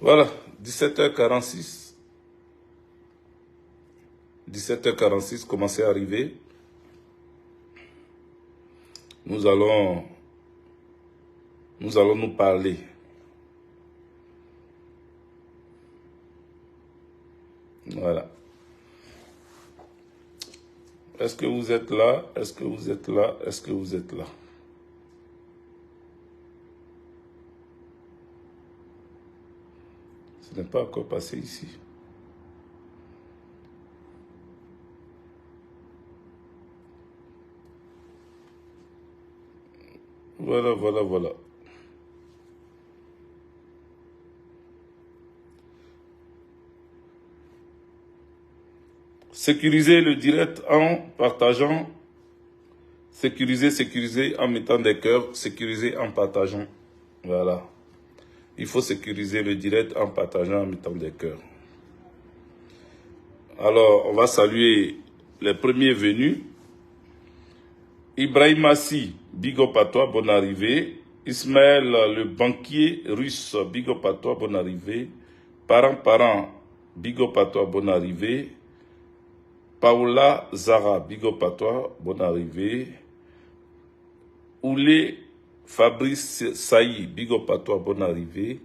Voilà, 17h46. 17h46, commencez à arriver. Nous allons nous parler. Voilà. Est-ce que vous êtes là? Est-ce que vous êtes là? Est-ce que vous êtes là? Ce n'est pas encore passé ici. Voilà, voilà, voilà. Sécuriser le direct en partageant. Sécuriser en mettant des cœurs. Sécuriser en partageant. Voilà. Il faut sécuriser le direct en partageant, en mettant des cœurs. Alors, on va saluer les premiers venus. Ibrahim Assi, big up à toi, bonne arrivée. Ismaël, le banquier russe, big up à toi, bonne arrivée. Parent, big up à toi, bonne arrivée. Paola Zara, big up à toi, bonne arrivée. Oulé Fabrice Saï, big up à toi, bonne arrivée.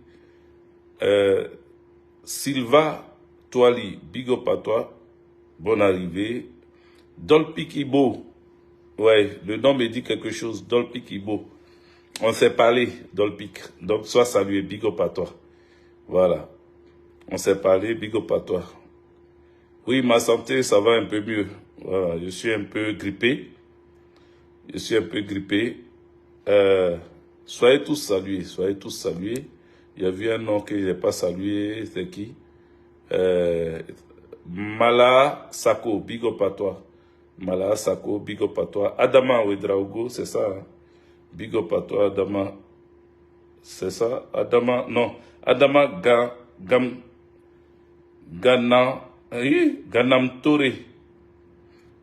Sylva Toali, big up à toi, bonne arrivée. Dolpik Ibo, ouais, le nom me dit quelque chose, Dolpik Ibo. On s'est parlé, Dolpik, donc sois salué, big up à toi. Voilà, on s'est parlé, big up à toi. Oui, ma santé, ça va un peu mieux. Voilà, je suis un peu grippé. Soyez tous salués, soyez tous salués. Il y a eu un nom que je n'ai pas salué, c'est qui? Mala Sako, big up à toi. Mala Sako, big up à toi. Adama Ouedraogo, c'est ça. Hein? Big up à toi, Adama. C'est ça, Adama, non. Adama Ganam Tore.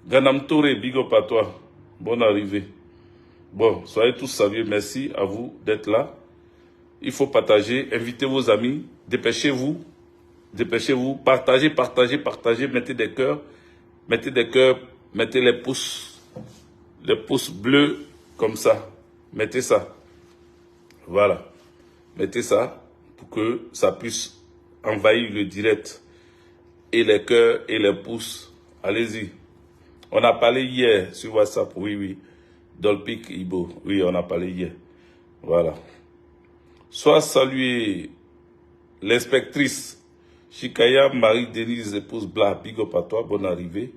Ganam Tore, big up à toi. Bonne arrivée. Bon, soyez tous salués. Merci à vous d'être là. Il faut partager. Invitez vos amis. Dépêchez-vous. Dépêchez-vous. Partagez. Mettez des cœurs. Mettez les pouces. Les pouces bleus comme ça. Mettez ça. Voilà. Mettez ça pour que ça puisse envahir le direct. Et les cœurs et les pouces. Allez-y. On a parlé hier sur WhatsApp. Oui. Dolpik Ibo. Oui, on a parlé hier. Voilà. Soit saluer l'inspectrice Chikaya Marie-Denise, épouse Bla, big up à toi, bonne arrivée.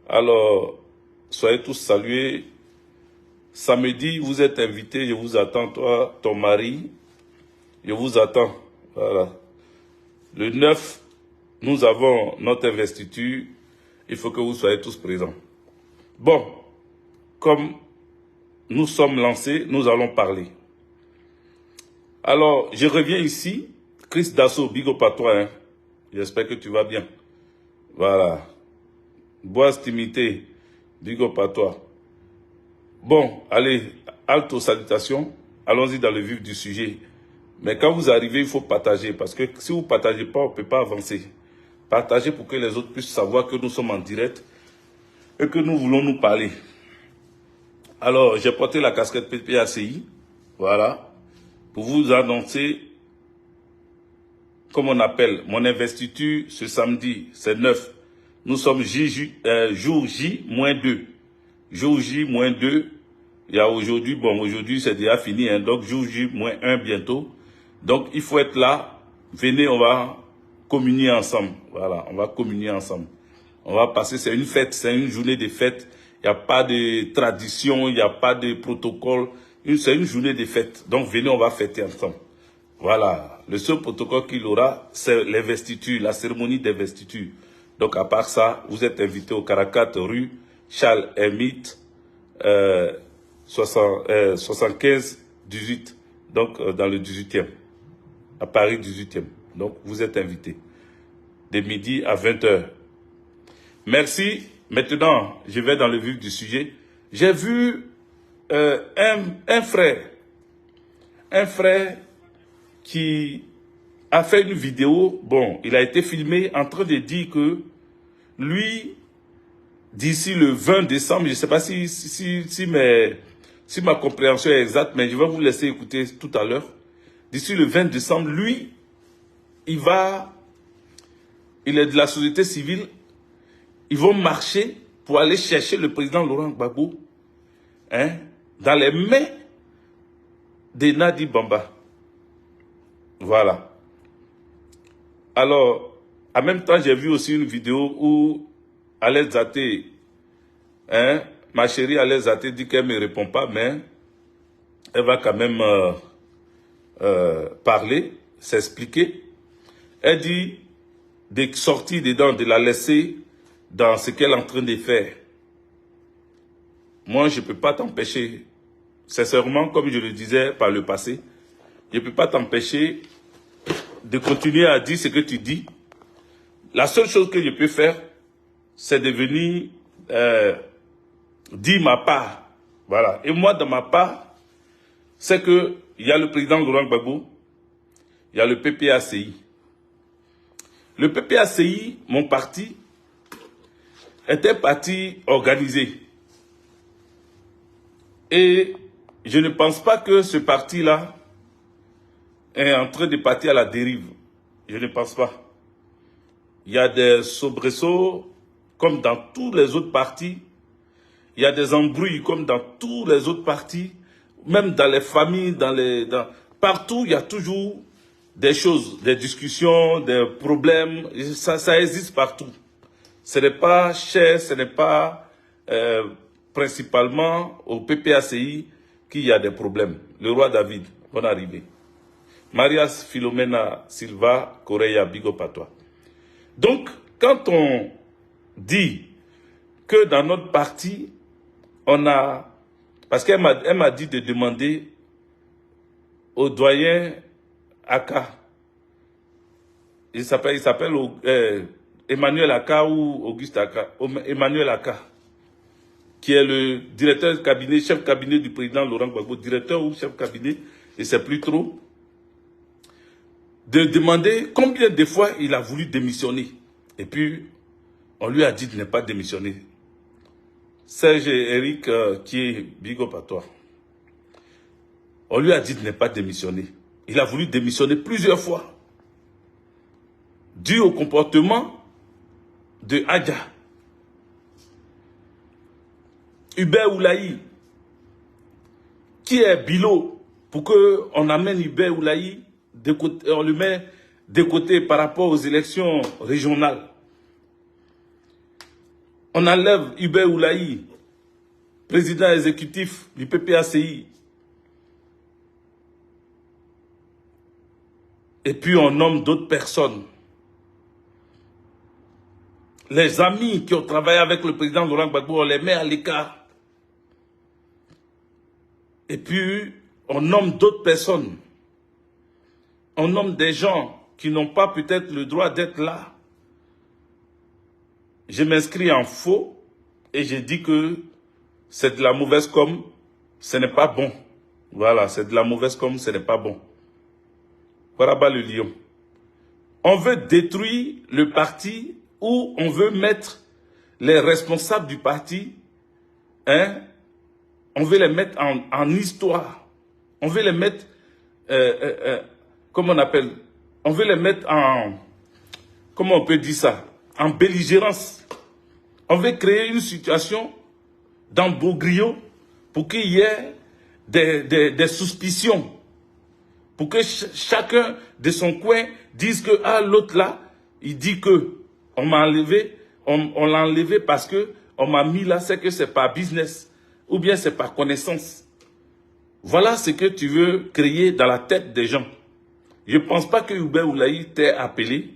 Alors, soyez tous salués. Samedi, vous êtes invités, je vous attends, toi, ton mari, je vous attends. Voilà. Le 9, nous avons notre investiture, il faut que vous soyez tous présents. Bon, comme nous sommes lancés, nous allons parler. Alors, je reviens ici. Chris Dasso, big up à toi. Hein. J'espère que tu vas bien. Voilà. Boise Timité, big up à toi. Bon, allez, alto salutations. Allons-y dans le vif du sujet. Mais quand vous arrivez, il faut partager. Parce que si vous ne partagez pas, on ne peut pas avancer. Partagez pour que les autres puissent savoir que nous sommes en direct et que nous voulons nous parler. Alors, j'ai porté la casquette PPACI. Voilà. Pour vous annoncer, comme on appelle, mon investiture ce samedi, c'est 9. Nous sommes jour J-2. Jour J-2. Il y a aujourd'hui, bon, aujourd'hui c'est déjà fini, hein, donc jour J-1 bientôt. Donc il faut être là. Venez, on va communier ensemble. Voilà, on va communier ensemble. On va passer, c'est une fête, c'est une journée de fête. Il n'y a pas de tradition, il n'y a pas de protocole. C'est une journée de fête. Donc venez, on va fêter ensemble. Voilà. Le seul protocole qu'il aura, c'est l'investiture, la cérémonie d'investiture. Donc à part ça, vous êtes invité au Caracat, rue Charles Hermite, 75-18. Donc dans le 18e. À Paris 18e. Donc vous êtes invité. De midi à 20h. Merci. Maintenant, je vais dans le vif du sujet. J'ai vu un frère qui a fait une vidéo, bon, il a été filmé en train de dire que lui, d'ici le 20 décembre, je ne sais pas si ma compréhension est exacte, mais je vais vous laisser écouter tout à l'heure. D'ici le 20 décembre, lui, il est de la société civile, ils vont marcher pour aller chercher le président Laurent Gbagbo, hein, dans les mains de Nadi Bamba. Voilà. Alors, en même temps, j'ai vu aussi une vidéo où Alain Zaté, hein, ma chérie Alain Zaté dit qu'elle ne me répond pas, mais elle va quand même parler, s'expliquer. Elle dit de sortir dedans, de la laisser dans ce qu'elle est en train de faire. Moi, je ne peux pas t'empêcher, sincèrement, comme je le disais par le passé, je ne peux pas t'empêcher de continuer à dire ce que tu dis. La seule chose que je peux faire, c'est de venir dire ma part. Voilà. Et moi, dans ma part, c'est qu'il y a le président Laurent Gbagbo, il y a le PPACI. Le PPACI, mon parti, est un parti organisé. Et je ne pense pas que ce parti-là est en train de partir à la dérive. Je ne pense pas. Il y a des soubresauts comme dans tous les autres partis. Il y a des embrouilles comme dans tous les autres partis. Même dans les familles, partout, il y a toujours des choses, des discussions, des problèmes. Ça existe partout. Ce n'est pas cher, ce n'est pas principalement au PPACI qu'il y a des problèmes. Le roi David, bonne arrivée. Marias Philomena Silva Correa, big up à toi. Donc, quand on dit que dans notre parti, on a... Parce qu'elle m'a dit de demander au doyen Aka. Il s'appelle Emmanuel Aka ou Auguste Aka. Emmanuel Aka, qui est le directeur de cabinet, chef cabinet du président Laurent Gbagbo, directeur ou chef cabinet, et c'est plus trop, de demander combien de fois il a voulu démissionner. Et puis, on lui a dit de ne pas démissionner. Serge Eric, qui est big up à toi. On lui a dit de ne pas démissionner. Il a voulu démissionner plusieurs fois. Dû au comportement de Adja. Hubert Oulaï, qui est Bilo, pour qu'on amène Hubert Oulaï, on le met de côté par rapport aux élections régionales. On enlève Hubert Oulaï, président exécutif du PPACI. Et puis on nomme d'autres personnes. Les amis qui ont travaillé avec le président Laurent Gbagbo, on les met à l'écart. Et puis on nomme d'autres personnes. On nomme des gens qui n'ont pas peut-être le droit d'être là. Je m'inscris en faux et je dis que c'est de la mauvaise com, ce n'est pas bon. Voilà, c'est de la mauvaise com, ce n'est pas bon. Voilà bas le lion. On veut détruire le parti ou on veut mettre les responsables du parti, hein, on veut les mettre en histoire. On veut les mettre, comment on appelle, on veut les mettre en, comment on peut dire ça, en belligérance. On veut créer une situation dans Beaugrio pour qu'il y ait des suspicions. Pour que chacun de son coin dise que ah, l'autre là, il dit que on m'a enlevé, on l'a enlevé parce que on m'a mis là, c'est que c'est par business ou bien c'est par connaissance. Voilà ce que tu veux créer dans la tête des gens. Je ne pense pas que Hubert Oulaï t'ait appelé.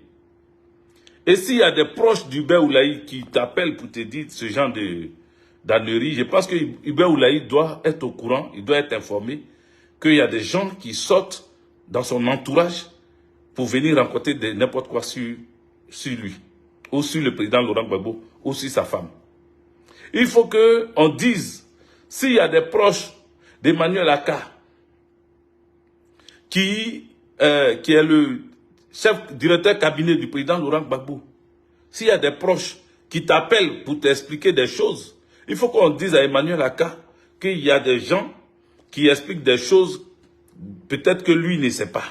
Et s'il y a des proches d'Hubert Oulaï qui t'appellent pour te dire ce genre d'ânerie, je pense que Hubert Oulaï doit être au courant, il doit être informé qu'il y a des gens qui sortent dans son entourage pour venir rencontrer n'importe quoi sur lui, ou sur le président Laurent Gbagbo, ou sur sa femme. Il faut qu'on dise, s'il y a des proches d'Emmanuel Aka, qui est chef directeur cabinet du président Laurent Gbagbo, s'il y a des proches qui t'appellent pour t'expliquer des choses, il faut qu'on dise à Emmanuel Aka qu'il y a des gens qui expliquent des choses, peut-être que lui ne sait pas.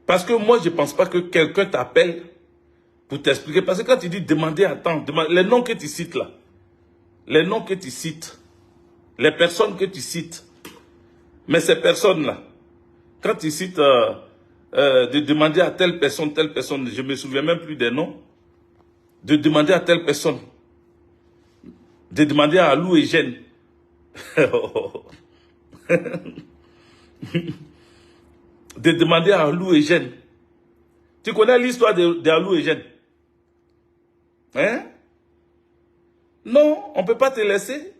Parce que moi, je ne pense pas que quelqu'un t'appelle pour t'expliquer. Parce que quand tu dis demander, attends, les noms que tu cites là, les noms que tu cites, les personnes que tu cites, mais ces personnes-là, quand tu cites de demander à telle personne, je ne me souviens même plus des noms, de demander à telle personne, de demander à Alou et Gênes, de demander à Alou et Gênes. Tu connais l'histoire d'Alou et Gênes? Hein? Non, on ne peut pas te laisser.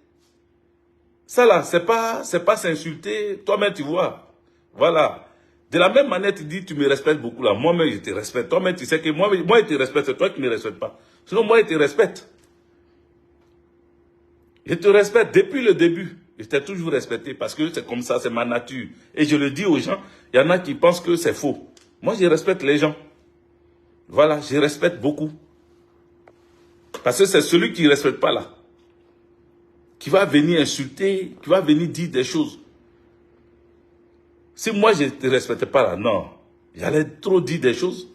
Ça là, c'est pas s'insulter. Toi-même, tu vois. Voilà. De la même manière, tu dis, tu me respectes beaucoup là. Moi-même, je te respecte. Toi-même, tu sais que moi, je te respecte. C'est toi qui ne me respectes pas. Sinon, moi, je te respecte. Je te respecte depuis le début. Je t'ai toujours respecté parce que c'est comme ça, c'est ma nature. Et je le dis aux gens, il y en a qui pensent que c'est faux. Moi, je respecte les gens. Voilà, je respecte beaucoup. Parce que c'est celui qui ne respecte pas là, qui va venir insulter, qui va venir dire des choses. Si moi je ne te respectais pas là, non, j'allais trop dire des choses,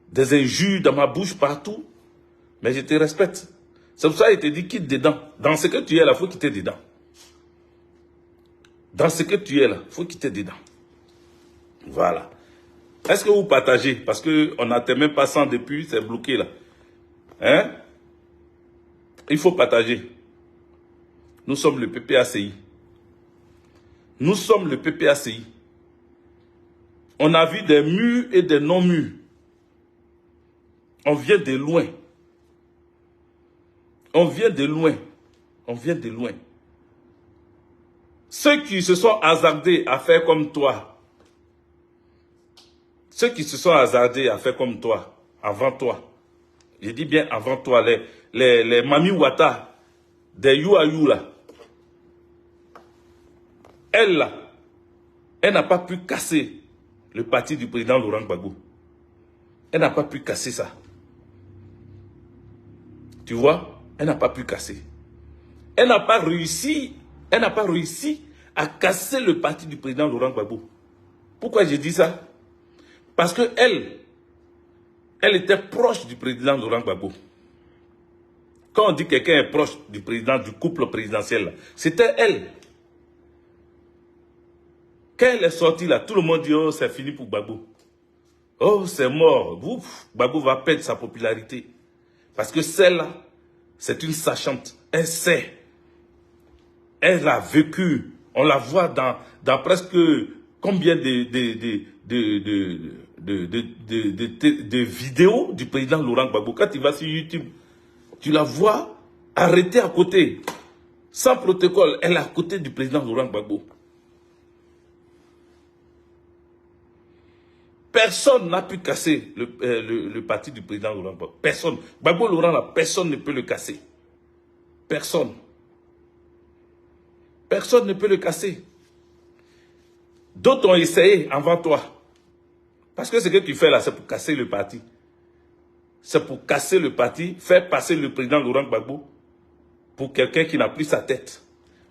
des injures dans ma bouche partout, mais je te respecte. C'est pour ça qu'il te dit quitte dedans. Dans ce que tu es là, il faut quitter dedans. Dans ce que tu es là, il faut quitter dedans. Voilà. Est-ce que vous partagez? Parce qu'on n'a même pas 100 depuis, c'est bloqué là. Hein? Il faut partager. Nous sommes le PPACI. Nous sommes le PPACI. On a vu des murs et des non-murs. On vient de loin. On vient de loin. On vient de loin. Ceux qui se sont hasardés à faire comme toi, ceux qui se sont hasardés à faire comme toi, avant toi, je dis bien avant toi, les Mami Wata, des You là, elle là, elle n'a pas pu casser le parti du président Laurent Gbagbo. Elle n'a pas pu casser ça. Tu vois, elle n'a pas pu casser. Elle n'a pas réussi à casser le parti du président Laurent Gbagbo. Pourquoi j'ai dit ça? Parce que elle était proche du président Laurent Gbagbo. Quand on dit que quelqu'un est proche du président, du couple présidentiel, c'était elle. Quand elle est sortie là, tout le monde dit, oh, c'est fini pour Gbagbo. Oh, c'est mort. Ouf, Gbagbo va perdre sa popularité. Parce que celle-là, c'est une sachante. Elle sait. Elle a vécu. On la voit dans presque combien de vidéos du président Laurent Gbagbo. Quand tu vas sur YouTube, tu la vois arrêtée à côté. Sans protocole, elle est à côté du président Laurent Gbagbo. Personne n'a pu casser le parti du président Laurent Gbagbo. Personne. Gbagbo Laurent, là, personne ne peut le casser. Personne. Personne ne peut le casser. D'autres ont essayé avant toi. Parce que ce que tu fais là, c'est pour casser le parti. C'est pour casser le parti, faire passer le président Laurent Gbagbo pour quelqu'un qui n'a plus sa tête.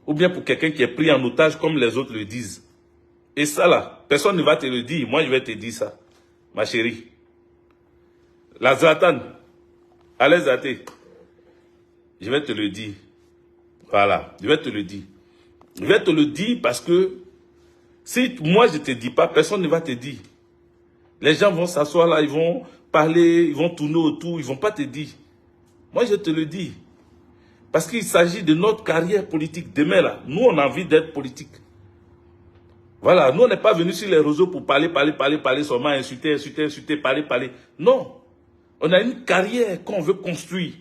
Ou bien pour quelqu'un qui est pris en otage comme les autres le disent. Et ça là, personne ne va te le dire. Moi, je vais te dire ça, ma chérie. La Zlatan, allez Zaté, je vais te le dire. Voilà, je vais te le dire. Je vais te le dire parce que si moi je ne te dis pas, personne ne va te dire. Les gens vont s'asseoir là, ils vont parler, ils vont tourner autour, ils ne vont pas te dire. Moi je te le dis. Parce qu'il s'agit de notre carrière politique. Demain là, nous on a envie d'être politique. Voilà, nous on n'est pas venus sur les réseaux pour parler, seulement insulter, parler. Non, on a une carrière qu'on veut construire.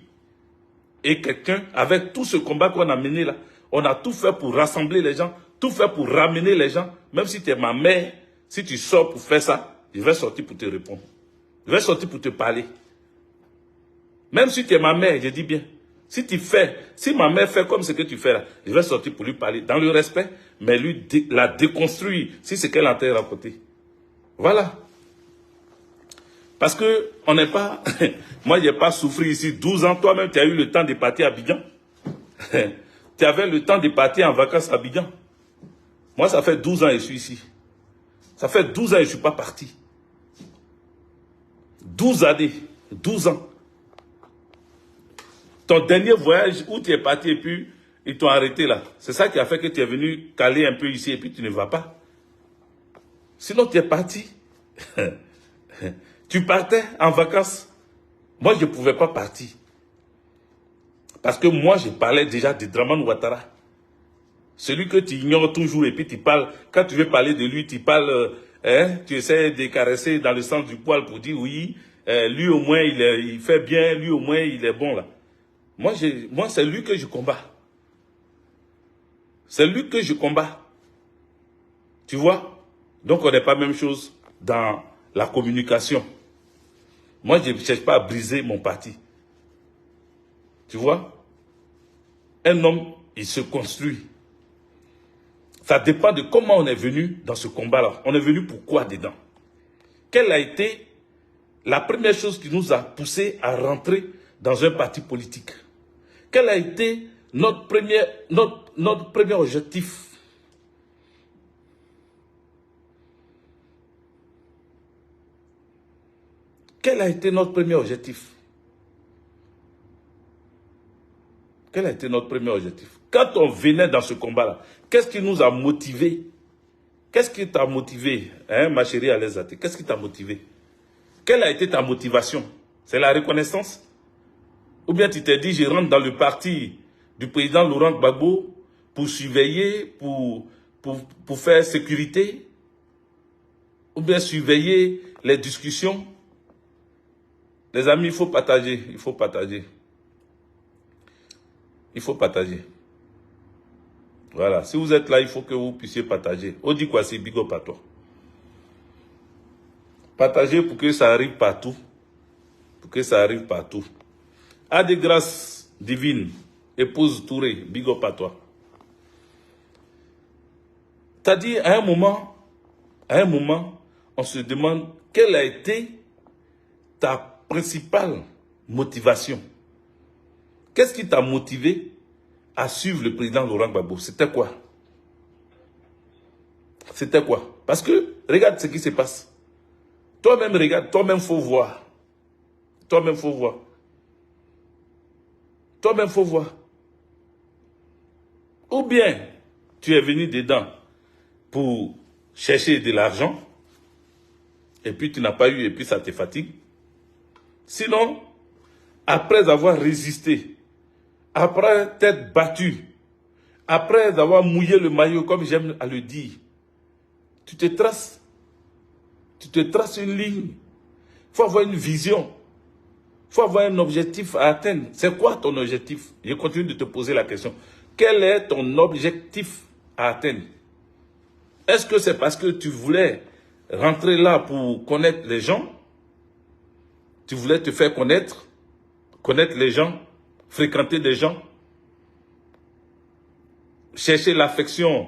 Et quelqu'un, avec tout ce combat qu'on a mené là, on a tout fait pour rassembler les gens, tout fait pour ramener les gens. Même si tu es ma mère, si tu sors pour faire ça, je vais sortir pour te répondre. Je vais sortir pour te parler. Même si tu es ma mère, je dis bien. Si ma mère fait comme ce que tu fais là, je vais sortir pour lui parler dans le respect, mais lui la déconstruire si c'est qu'elle entend raconter. Voilà. Parce que on n'est pas... Moi, je n'ai pas souffert ici 12 ans. Toi-même, tu as eu le temps de partir à Abidjan. Tu avais le temps de partir en vacances à Abidjan. Moi, ça fait 12 ans que je suis ici. Ça fait 12 ans que je ne suis pas parti. 12 années. 12 ans. Ton dernier voyage où tu es parti et puis ils t'ont arrêté là. C'est ça qui a fait que tu es venu caler un peu ici et puis tu ne vas pas. Sinon, tu es parti. Tu partais en vacances. Moi, je ne pouvais pas partir. Parce que moi, je parlais déjà de Dramane Ouattara. Celui que tu ignores toujours et puis tu parles. Quand tu veux parler de lui, tu parles, tu essaies de caresser dans le sens du poil pour dire oui, lui au moins il fait bien, lui au moins il est bon là. Moi, c'est lui que je combats. C'est lui que je combats. Tu vois? Donc, on n'est pas la même chose dans la communication. Moi, je ne cherche pas à briser mon parti. Tu vois? Un homme, il se construit. Ça dépend de comment on est venu dans ce combat-là. On est venu pour quoi dedans? Quelle a été la première chose qui nous a poussé à rentrer dans un parti politique? Quel a été notre premier objectif? Quel a été notre premier objectif? Quel a été notre premier objectif? Quand on venait dans ce combat-là, qu'est-ce qui nous a motivés? Qu'est-ce qui t'a motivé, hein, ma chérie Alezate? Qu'est-ce qui t'a motivé? Quelle a été ta motivation? C'est la reconnaissance? Ou bien tu t'es dit, je rentre dans le parti du président Laurent Gbagbo pour surveiller, pour faire sécurité? Ou bien surveiller les discussions? Les amis, il faut partager, il faut partager. Il faut partager. Voilà, si vous êtes là, il faut que vous puissiez partager. On dit quoi, c'est big up à toi. Partagez pour que ça arrive partout. Pour que ça arrive partout. À des grâces divines, épouse Touré, big up à toi. T'as dit à un moment, on se demande quelle a été ta principale motivation. Qu'est-ce qui t'a motivé à suivre le président Laurent Gbagbo? C'était quoi? C'était quoi? Parce que, regarde ce qui se passe. Toi-même, regarde, toi-même, faut voir. Toi-même, faut voir. Toi-même, faut voir. Ou bien, tu es venu dedans pour chercher de l'argent, et puis tu n'as pas eu, et puis ça te fatigue. Sinon, après avoir résisté, après t'être battu, après avoir mouillé le maillot, comme j'aime à le dire, tu te traces une ligne. Il faut avoir une vision. Il faut avoir un objectif à atteindre. C'est quoi ton objectif? Je continue de te poser la question. Quel est ton objectif à atteindre? Est-ce que c'est parce que tu voulais rentrer là pour connaître les gens? Tu voulais te faire connaître les gens, fréquenter des gens, chercher l'affection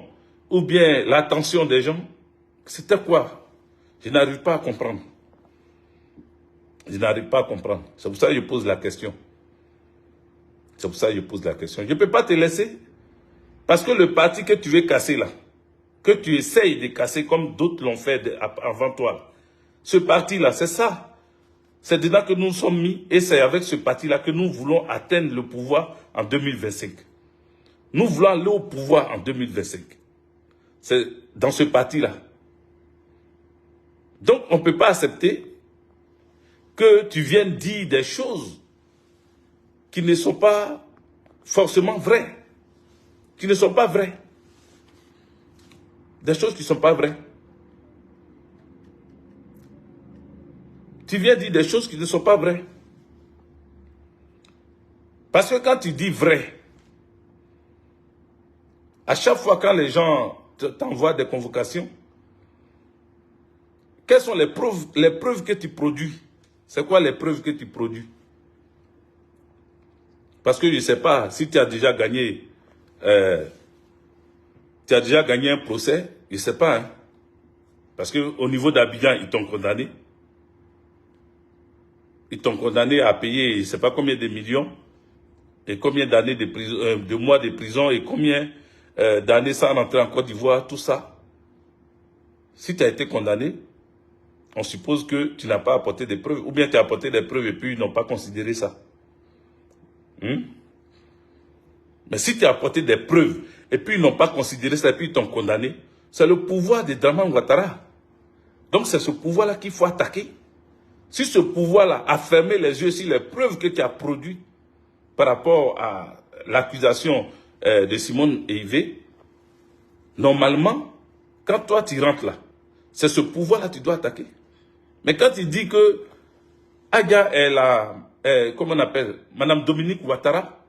ou bien l'attention des gens? C'était quoi? Je n'arrive pas à comprendre. Je n'arrive pas à comprendre. C'est pour ça que je pose la question. C'est pour ça que je pose la question. Je ne peux pas te laisser. Parce que le parti que tu veux casser là, que tu essayes de casser comme d'autres l'ont fait avant toi, ce parti-là, c'est ça. C'est dedans que nous sommes mis et c'est avec ce parti-là que nous voulons atteindre le pouvoir en 2025. Nous voulons aller au pouvoir en 2025. C'est dans ce parti-là. Donc, on ne peut pas accepter que tu viennes dire des choses qui ne sont pas forcément vraies. Qui ne sont pas vraies. Des choses qui ne sont pas vraies. Tu viens dire des choses qui ne sont pas vraies. Parce que quand tu dis vrai, à chaque fois quand les gens t'envoient des convocations, quelles sont les preuves que tu produis? C'est quoi les preuves que tu produis? Parce que je ne sais pas si tu as déjà gagné tu as déjà gagné un procès, je ne sais pas, hein. Parce qu'au niveau d'Abidjan, ils t'ont condamné. Ils t'ont condamné à payer, je ne sais pas combien de millions, et combien d'années de prison, de mois de prison, et combien d'années sans rentrer en Côte d'Ivoire, tout ça. Si tu as été condamné, on suppose que tu n'as pas apporté des preuves, ou bien tu as apporté des preuves et puis ils n'ont pas considéré ça. Mais si tu as apporté des preuves et puis ils n'ont pas considéré ça et puis ils t'ont condamné, c'est le pouvoir de Dramane Ouattara. Donc c'est ce pouvoir-là qu'il faut attaquer. Si ce pouvoir-là a fermé les yeux sur les preuves que tu as produites par rapport à l'accusation de Simone et Yves, normalement, quand toi tu rentres là, c'est ce pouvoir-là que tu dois attaquer. Mais quand il dit que Adja est la, comment on appelle, Madame Dominique Ouattara,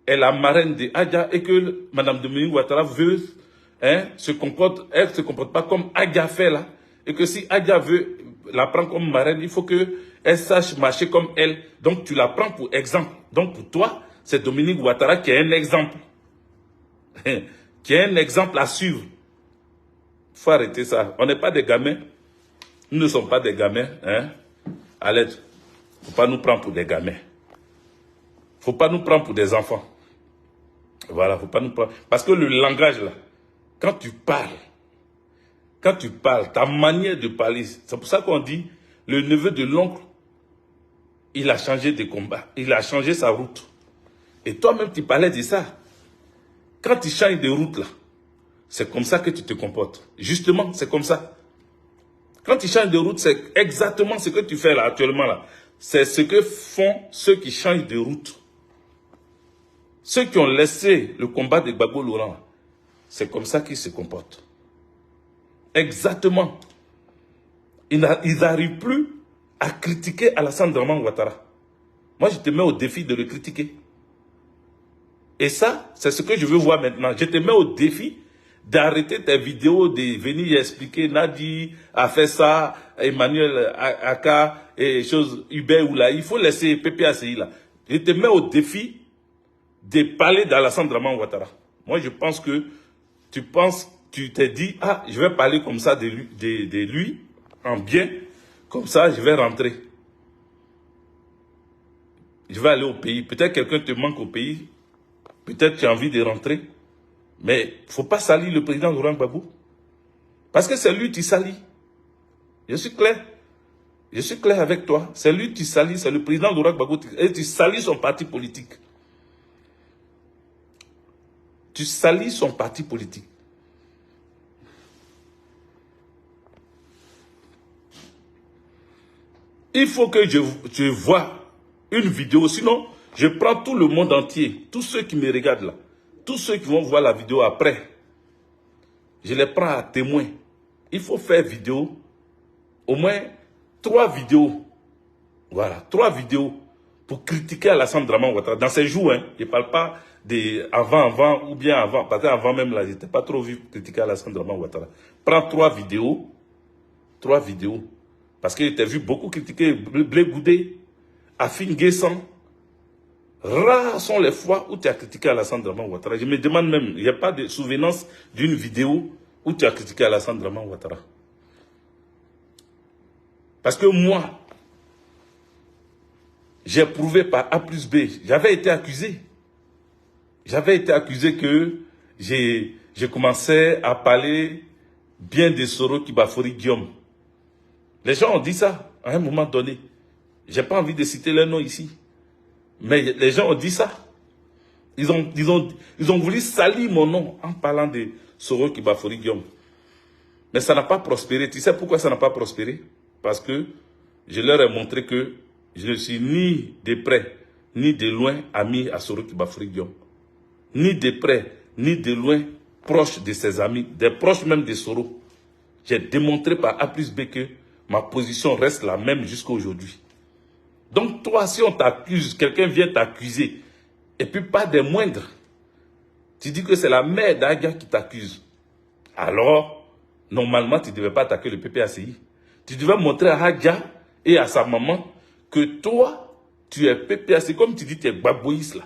est la marraine de Adja et que Madame Dominique Ouattara veut, elle se comporte pas comme Adja fait là, et que si Adja veut la prendre comme marraine, il faut qu'elle sache marcher comme elle. Donc tu la prends pour exemple. Donc pour toi, c'est Dominique Ouattara qui est un exemple. Qui est un exemple à suivre. Il faut arrêter ça. On n'est pas des gamins. Nous ne sommes pas des gamins. Hein? À l'aide. Il ne faut pas nous prendre pour des gamins. Il ne faut pas nous prendre pour des enfants. Voilà, il ne faut pas nous prendre. Parce que le langage là, quand tu parles, ta manière de parler, c'est pour ça qu'on dit, le neveu de l'oncle, il a changé de combat, il a changé sa route. Et toi-même, tu parlais de ça. Quand tu changes de route là, c'est comme ça que tu te comportes. Justement, c'est comme ça. Quand tu changes de route, c'est exactement ce que tu fais là, actuellement là. C'est ce que font ceux qui changent de route. Ceux qui ont laissé le combat de Gbagbo Laurent, c'est comme ça qu'ils se comportent. Exactement. Ils n'arrivent plus à critiquer Alassane Dramane Ouattara. Moi, je te mets au défi de le critiquer. Et ça, c'est ce que je veux voir maintenant. Je te mets au défi d'arrêter tes vidéos, de venir expliquer Nadi a fait ça, Emmanuel Aka et choses, Hubert Oula. Il faut laisser PPACI là. Je te mets au défi de parler d'Alassane Dramane Ouattara. Moi, je pense que tu t'es dit, ah, je vais parler comme ça de lui, en bien, comme ça, je vais rentrer. Je vais aller au pays. Peut-être quelqu'un te manque au pays, peut-être tu as envie de rentrer, mais il ne faut pas salir le président Laurent Gbagbo. Parce que c'est lui qui salit. Je suis clair. Je suis clair avec toi. C'est lui qui salit, c'est le président Laurent Gbagbo, et tu salis son parti politique. Tu salis son parti politique. Il faut que je vois une vidéo, sinon je prends tout le monde entier, tous ceux qui me regardent là, tous ceux qui vont voir la vidéo après, je les prends à témoin. Il faut faire vidéo, au moins 3 vidéos, voilà, 3 vidéos pour critiquer Alassane Dramane Ouattara. Dans ces jours, hein, je ne parle pas avant ou bien avant, parce qu'avant même là, je n'étais pas trop vu critiquer Alassane Dramane Ouattara. Prends 3 vidéos, parce que tu as vu beaucoup critiquer Blé Goudé, Afin Guessan. Rares sont les fois où tu as critiqué Alassane Dramane Ouattara. Je me demande même, il n'y a pas de souvenance d'une vidéo où tu as critiqué Alassane Dramane Ouattara. Parce que moi, j'ai prouvé par A plus B. J'avais été accusé. J'avais été accusé que j'ai commencé à parler bien de Soro Kibafori Guillaume. Les gens ont dit ça à un moment donné. Je n'ai pas envie de citer leur nom ici. Mais les gens ont dit ça. Ils ont voulu salir mon nom en parlant de Soro Kibafori Guillaume. Mais ça n'a pas prospéré. Tu sais pourquoi ça n'a pas prospéré? Parce que je leur ai montré que je ne suis ni de près, ni de loin ami à Soro Kibafori Guillaume. Ni de près, ni de loin proche de ses amis, des proches même de Soro. J'ai démontré par A plus B que ma position reste la même jusqu'à aujourd'hui. Donc toi, si on t'accuse, quelqu'un vient t'accuser, et puis pas des moindres, tu dis que c'est la mère d'Adja qui t'accuse. Alors, normalement, tu ne devais pas attaquer le PPACI. Tu devais montrer à Adja et à sa maman que toi, tu es PPACI, comme tu dis, tu es Gbagboïs là.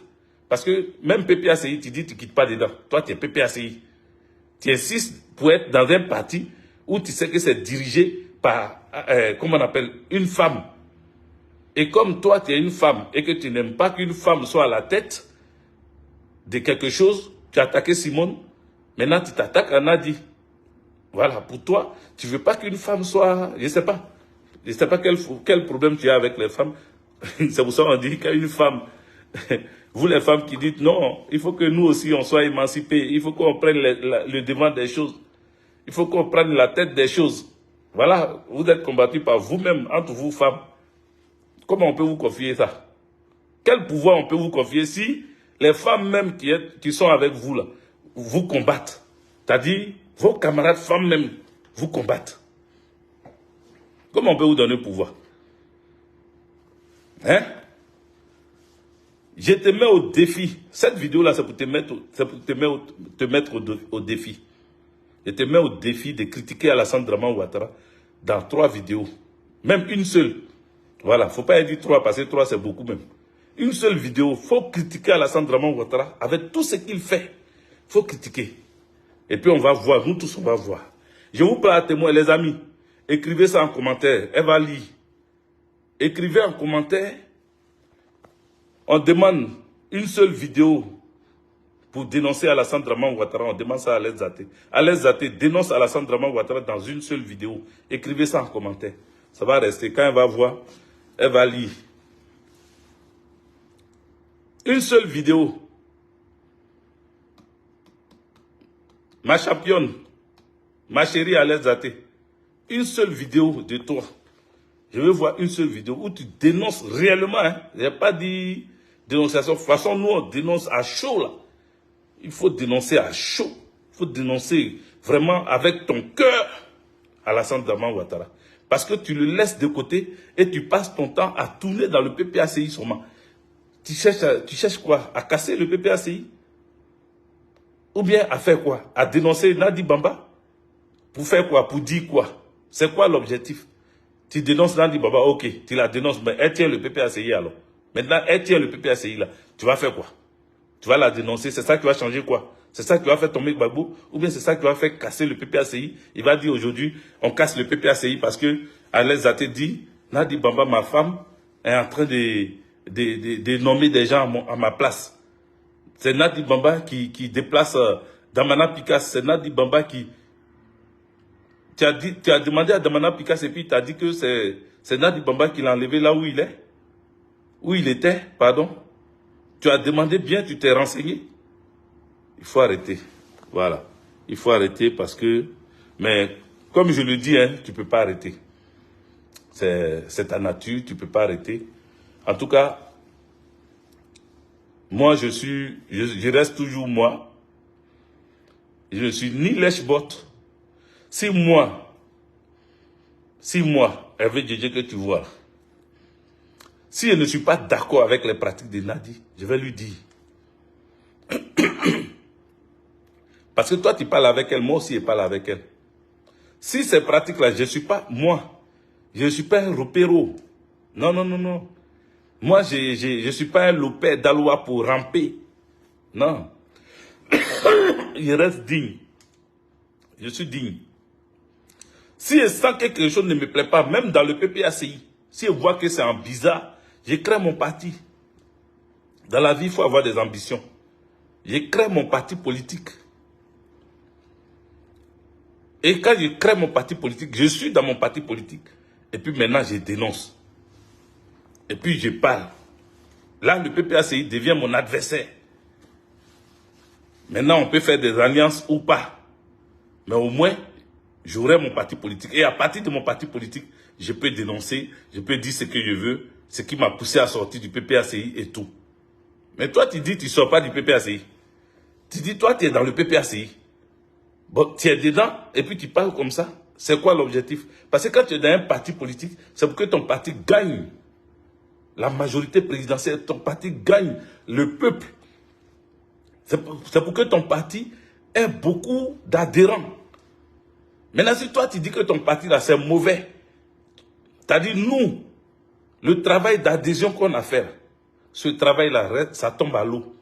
Parce que même PPACI, tu dis, tu ne quittes pas dedans. Toi, tu es PPACI. Tu insistes pour être dans un parti où tu sais que c'est dirigé par, comment on appelle, une femme. Et comme toi, tu es une femme et que tu n'aimes pas qu'une femme soit à la tête de quelque chose, tu as attaqué Simone, maintenant tu t'attaques à Nadi. Voilà, pour toi, tu ne veux pas qu'une femme soit, je ne sais pas. Je ne sais pas quel problème tu as avec les femmes. C'est pour ça qu'on dit qu'une femme, vous les femmes qui dites non, il faut que nous aussi on soit émancipés, il faut qu'on prenne le devant des choses, il faut qu'on prenne la tête des choses. Voilà, vous êtes combattus par vous-même, entre vous femmes. Comment on peut vous confier ça? Quel pouvoir on peut vous confier si les femmes même qui sont avec vous là, vous combattent? C'est-à-dire, vos camarades femmes même vous combattent. Comment on peut vous donner pouvoir? Hein? Je te mets au défi. Cette vidéo-là, c'est pour te mettre au défi. Je te mets au défi de critiquer Alassane Draman Ouattara dans 3 vidéos. Même une seule. Voilà, il ne faut pas dire 3 parce que 3 c'est beaucoup même. Une seule vidéo, il faut critiquer Alassane Draman Ouattara avec tout ce qu'il fait. Il faut critiquer. Et puis on va voir, nous tous on va voir. Je vous parle à témoin, les amis. Écrivez ça en commentaire, elle va lire. Écrivez en commentaire. On demande une seule vidéo pour dénoncer Alassane Draman Ouattara. On demande ça à Alain Zaté. Alain Zaté dénonce Alassane Draman Ouattara dans une seule vidéo. Écrivez ça en commentaire. Ça va rester. Quand elle va voir, elle va lire. Une seule vidéo. Ma championne, ma chérie Alain Zaté. Une seule vidéo de toi. Je veux voir une seule vidéo où tu dénonces réellement. Hein. Il n'y a pas dit dénonciation. De toute façon, nous, on dénonce à chaud, là. Il faut dénoncer à chaud. Il faut dénoncer vraiment avec ton cœur Alassane Draman Ouattara. Parce que tu le laisses de côté et tu passes ton temps à tourner dans le PPACI seulement. Tu cherches quoi? À casser le PPACI? Ou bien à faire quoi? À dénoncer Nadi Bamba? Pour faire quoi? Pour dire quoi? C'est quoi l'objectif? Tu dénonces Nadi Bamba, ok, tu la dénonces, mais elle tient le PPACI alors. Maintenant, elle tient le PPACI là. Tu vas faire quoi? Tu vas la dénoncer, c'est ça qui va changer quoi? C'est ça qui va faire tomber Gbagbo? Ou bien c'est ça qui va faire casser le PPACI? Il va dire aujourd'hui, on casse le PPACI parce que Alain Zaté dit, Nadi Bamba, ma femme, est en train de nommer des gens à ma place. C'est Nadi Bamba qui déplace Damana Picasse. C'est Nadi Bamba qui... Tu as demandé à Damana Picasse et puis tu as dit que c'est Nadi Bamba qui l'a enlevé là où il est. Où il était, pardon. Tu as demandé bien, tu t'es renseigné. Il faut arrêter. Voilà. Il faut arrêter parce que... Mais comme je le dis, hein, tu ne peux pas arrêter. C'est ta nature, tu ne peux pas arrêter. En tout cas, moi, je reste toujours moi. Je ne suis ni lèche-bot. Si moi, Hervé Djedje que tu vois, si je ne suis pas d'accord avec les pratiques de Nadi, je vais lui dire. Parce que toi, tu parles avec elle, moi aussi, je parle avec elle. Si ces pratiques-là, je ne suis pas, moi, je ne suis pas un ropéro. Non, non, non, non. Moi, je ne suis pas un lopé d'Aloua pour ramper. Non. Je reste digne. Je suis digne. Si je sens que quelque chose ne me plaît pas, même dans le PPACI, si je vois que c'est en bizarre, je crée mon parti. Dans la vie, il faut avoir des ambitions. Je crée mon parti politique. Et quand je crée mon parti politique, je suis dans mon parti politique. Et puis maintenant, je dénonce. Et puis je parle. Là, le PPACI devient mon adversaire. Maintenant, on peut faire des alliances ou pas. Mais au moins, j'aurai mon parti politique. Et à partir de mon parti politique, je peux dénoncer, je peux dire ce que je veux, ce qui m'a poussé à sortir du PPACI et tout. Mais toi, tu dis, tu ne sors pas du PPACI. Tu dis, toi, tu es dans le PPACI. Bon, tu es dedans et puis tu parles comme ça. C'est quoi l'objectif? Parce que quand tu es dans un parti politique, c'est pour que ton parti gagne la majorité présidentielle, ton parti gagne le peuple. C'est pour que ton parti ait beaucoup d'adhérents. Maintenant, si toi, tu dis que ton parti, là, c'est mauvais, c'est-à-dire, nous, le travail d'adhésion qu'on a fait, ce travail-là, ça tombe à l'eau.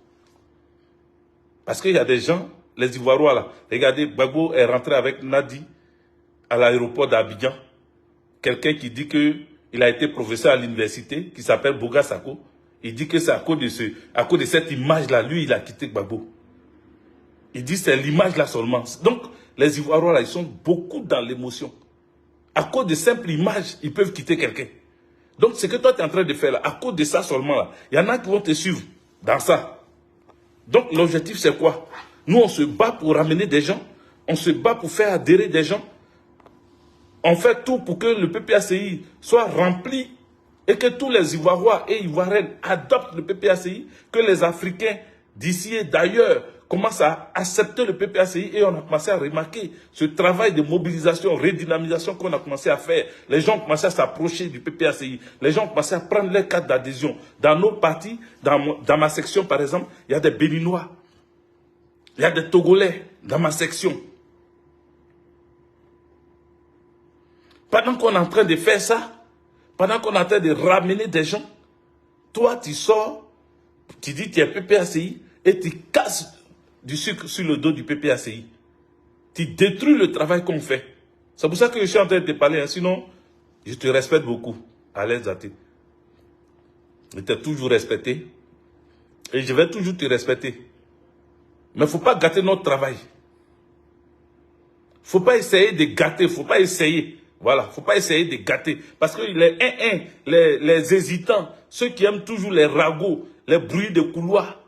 Parce qu'il y a des gens, les Ivoiriens là. Regardez, Gbagbo est rentré avec Nadi à l'aéroport d'Abidjan. Quelqu'un qui dit qu'il a été professeur à l'université, qui s'appelle Boga Sako. Il dit que c'est à cause de cette image-là, lui, il a quitté Gbagbo. Il dit que c'est l'image-là seulement. Donc, les Ivoiriens là, ils sont beaucoup dans l'émotion. À cause de simple images, ils peuvent quitter quelqu'un. Donc, ce que toi, tu es en train de faire là, à cause de ça seulement là, il y en a qui vont te suivre dans ça. Donc, l'objectif, c'est quoi? Nous, on se bat pour ramener des gens. On se bat pour faire adhérer des gens. On fait tout pour que le PPACI soit rempli et que tous les Ivoiriens et Ivoiriennes adoptent le PPACI, que les Africains d'ici et d'ailleurs commencent à accepter le PPACI et on a commencé à remarquer ce travail de mobilisation, redynamisation qu'on a commencé à faire. Les gens ont commencé à s'approcher du PPACI. Les gens ont commencé à prendre les cartes d'adhésion. Dans nos partis, dans ma section par exemple, il y a des Béninois. Il y a des Togolais dans ma section. Pendant qu'on est en train de faire ça, pendant qu'on est en train de ramener des gens, toi tu sors, tu dis tu es PPACI et tu casses du sucre sur le dos du PPACI. Tu détruis le travail qu'on fait. C'est pour ça que je suis en train de te parler, hein. Sinon, je te respecte beaucoup, Alex Zaté. Je t'ai toujours respecté et je vais toujours te respecter. Mais il ne faut pas gâter notre travail. Il ne faut pas essayer de gâter, il ne faut pas essayer. Voilà, il ne faut pas essayer de gâter. Parce que les hésitants, ceux qui aiment toujours les ragots, les bruits de couloir,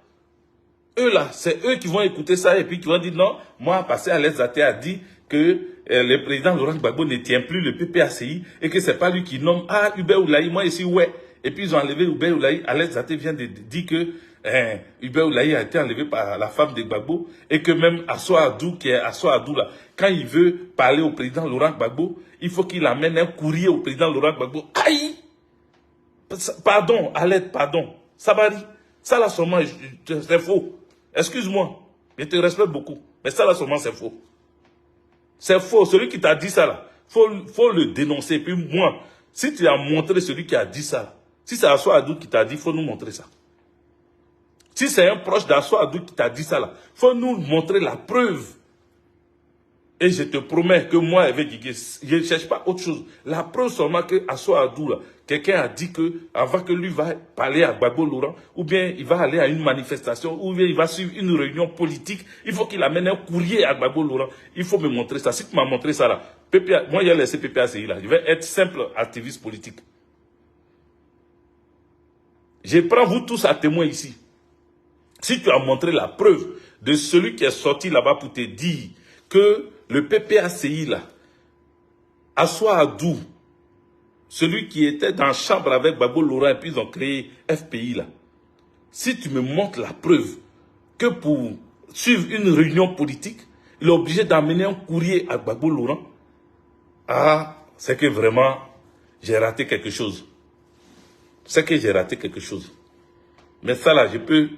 eux là, c'est eux qui vont écouter ça et puis qui vont dire non, moi, parce que Alex Zaté a dit que le président Laurent Gbagbo ne tient plus le PPACI et que ce n'est pas lui qui nomme Hubert Oulaï, moi ici, ouais. Et puis ils ont enlevé Hubert Oulaï. Alex Zaté vient de dire que Hubert Oulaï a été enlevé par la femme de Gbagbo et que même Assou Adou, qui est Assou Adou là, quand il veut parler au président Laurent Gbagbo, il faut qu'il amène un courrier au président Laurent Gbagbo. Aïe! Pardon, Alette, pardon. Sabari, ça là seulement, c'est faux. Excuse-moi, je te respecte beaucoup, mais ça là seulement c'est faux. C'est faux. Celui qui t'a dit ça là, faut le dénoncer. Puis moi, si tu as montré celui qui a dit ça, si c'est Assou Adou qui t'a dit, il faut nous montrer ça. Si c'est un proche d'Assou Adou qui t'a dit ça là, il faut nous montrer la preuve. Et je te promets que moi, avec Guigué, je ne cherche pas autre chose. La preuve seulement que Assou Adou là, quelqu'un a dit que avant que lui va parler à Gbagbo Laurent, ou bien il va aller à une manifestation, ou bien il va suivre une réunion politique, il faut qu'il amène un courrier à Gbagbo Laurent. Il faut me montrer ça. Si tu m'as montré ça là, moi j'ai laissé PPACI là, je vais être simple activiste politique. Je prends vous tous à témoin ici. Si tu as montré la preuve de celui qui est sorti là-bas pour te dire que le PPACI là, Assou Adou, celui qui était dans la chambre avec Gbagbo Laurent et puis ils ont créé FPI là. Si tu me montres la preuve que pour suivre une réunion politique, il est obligé d'amener un courrier à Gbagbo Laurent, c'est que vraiment j'ai raté quelque chose. C'est que j'ai raté quelque chose. Mais ça là, je peux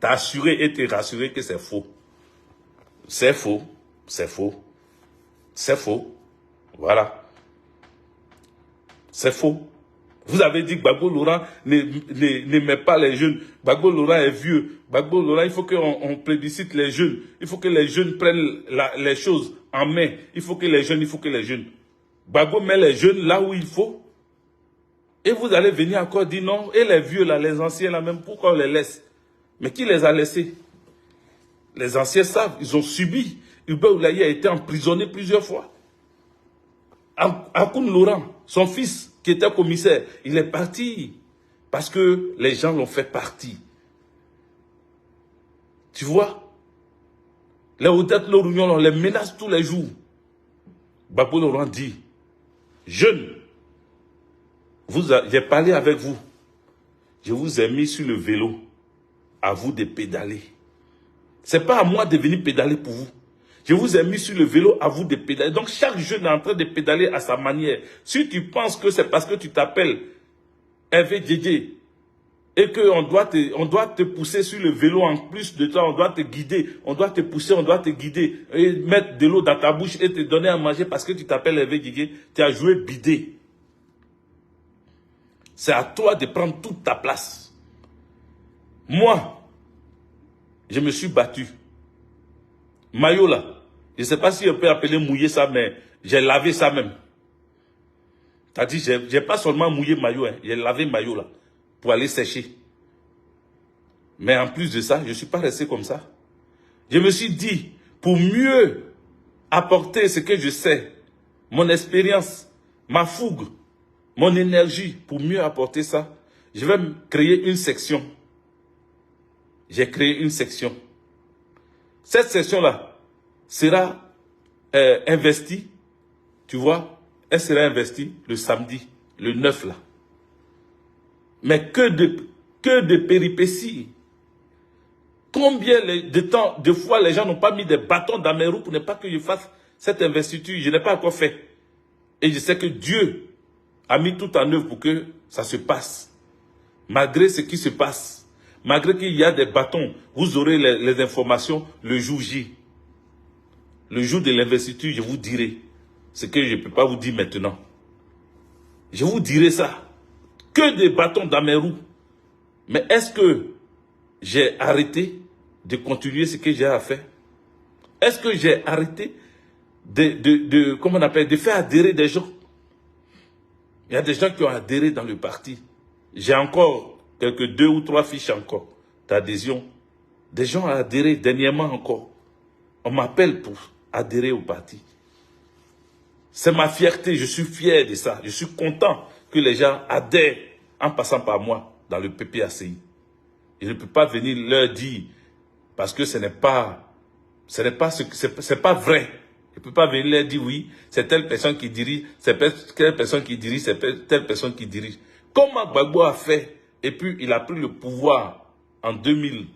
t'assurer et te rassurer que c'est faux. C'est faux. C'est faux. C'est faux. Voilà. C'est faux. Vous avez dit que Gbagbo Laurent n'aimait pas les jeunes. Gbagbo Laurent est vieux. Gbagbo Laurent, il faut qu'on plébiscite les jeunes. Il faut que les jeunes prennent les choses en main. Il faut que les jeunes. Gbagbo met les jeunes là où il faut. Et vous allez venir encore dire non. Et les vieux là, les anciens là même, pourquoi on les laisse? Mais qui les a laissés? Les anciens savent, ils ont subi. Hubert Oulaï a été emprisonné plusieurs fois. Akoun Laurent, son fils, qui était commissaire, il est parti parce que les gens l'ont fait partir. Tu vois? Les Odette Lorounion, on les menace tous les jours. Gbagbo Laurent dit, jeunes, j'ai parlé avec vous. Je vous ai mis sur le vélo. À vous de pédaler. Ce n'est pas à moi de venir pédaler pour vous. Je vous ai mis sur le vélo, à vous de pédaler. Donc chaque jeune est en train de pédaler à sa manière. Si tu penses que c'est parce que tu t'appelles Hervé Djedje et qu'on doit te pousser sur le vélo en plus de toi, on doit te guider, on doit te pousser, on doit te guider et mettre de l'eau dans ta bouche et te donner à manger parce que tu t'appelles Hervé Djedje, tu as joué bidé. C'est à toi de prendre toute ta place. Moi, je me suis battu. maillot là, je ne sais pas si on peut appeler mouiller ça, mais j'ai lavé ça même. C'est-à-dire, j'ai pas seulement mouillé maillot, hein, j'ai lavé maillot là, pour aller sécher. Mais en plus de ça, je ne suis pas resté comme ça. Je me suis dit, pour mieux apporter ce que je sais, mon expérience, ma fougue, mon énergie, pour mieux apporter ça, je vais créer une section. J'ai créé une section. Cette section-là sera investie, tu vois, elle sera investie le samedi, le 9 là. Mais que de péripéties. Combien de fois les gens n'ont pas mis des bâtons dans mes roues pour ne pas que je fasse cette investiture. Je n'ai pas encore fait. Et je sais que Dieu a mis tout en œuvre pour que ça se passe. Malgré ce qui se passe, malgré qu'il y a des bâtons, vous aurez les informations le jour J. Le jour de l'investiture, je vous dirai ce que je ne peux pas vous dire maintenant. Je vous dirai ça. Que des bâtons dans mes roues. Mais est-ce que j'ai arrêté de continuer ce que j'ai à faire? Est-ce que j'ai arrêté comment on appelle, de faire adhérer des gens? Il y a des gens qui ont adhéré dans le parti. J'ai encore quelques 2 ou 3 fiches encore d'adhésion. Des gens ont adhéré dernièrement encore. On m'appelle pour adhérer au parti. C'est ma fierté, je suis fier de ça. Je suis content que les gens adhèrent en passant par moi dans le PPACI. Je ne peux pas venir leur dire, parce que ce n'est pas vrai. Je ne peux pas venir leur dire, oui, c'est telle personne qui dirige, c'est telle personne qui dirige, c'est telle personne qui dirige. Comment Gbagbo a fait, et puis il a pris le pouvoir en 2000.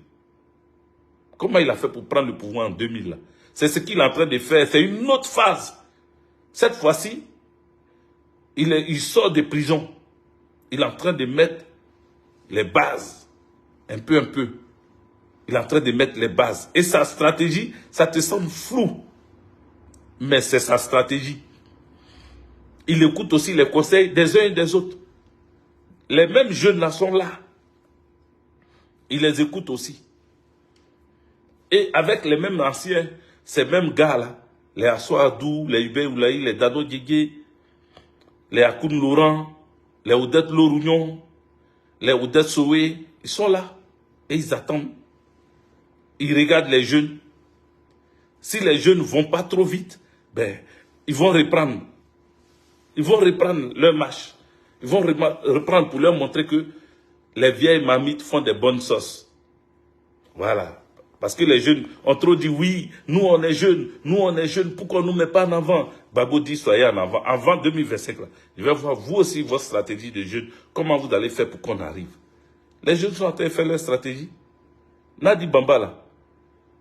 Comment il a fait pour prendre le pouvoir en 2000? C'est ce qu'il est en train de faire, c'est une autre phase. Cette fois-ci, il sort de prison. Il est en train de mettre les bases, un peu. Il est en train de mettre les bases. Et sa stratégie, ça te semble flou. Mais c'est sa stratégie. Il écoute aussi les conseils des uns et des autres. Les mêmes jeunes là sont là. Il les écoute aussi. Et avec les mêmes anciens, ces mêmes gars-là, les Assoadou, les Hubert Oulaï, les Dado Diégué, les Akoun Laurent, les Odette Lorougnon, les Odette Sowe, ils sont là. Et ils attendent. Ils regardent les jeunes. Si les jeunes ne vont pas trop vite, ben, ils vont reprendre. Ils vont reprendre leur marche. Ils vont reprendre pour leur montrer que les vieilles mamites font des bonnes sauces. Voilà. Parce que les jeunes ont trop dit, oui, nous on est jeunes, pourquoi on ne nous met pas en avant? Gbagbo dit, soyez en avant. Avant 2025, là, je vais voir vous aussi votre stratégie de jeunes. Comment vous allez faire pour qu'on arrive? Les jeunes sont en train de faire leur stratégie. Nadi Bamba, là,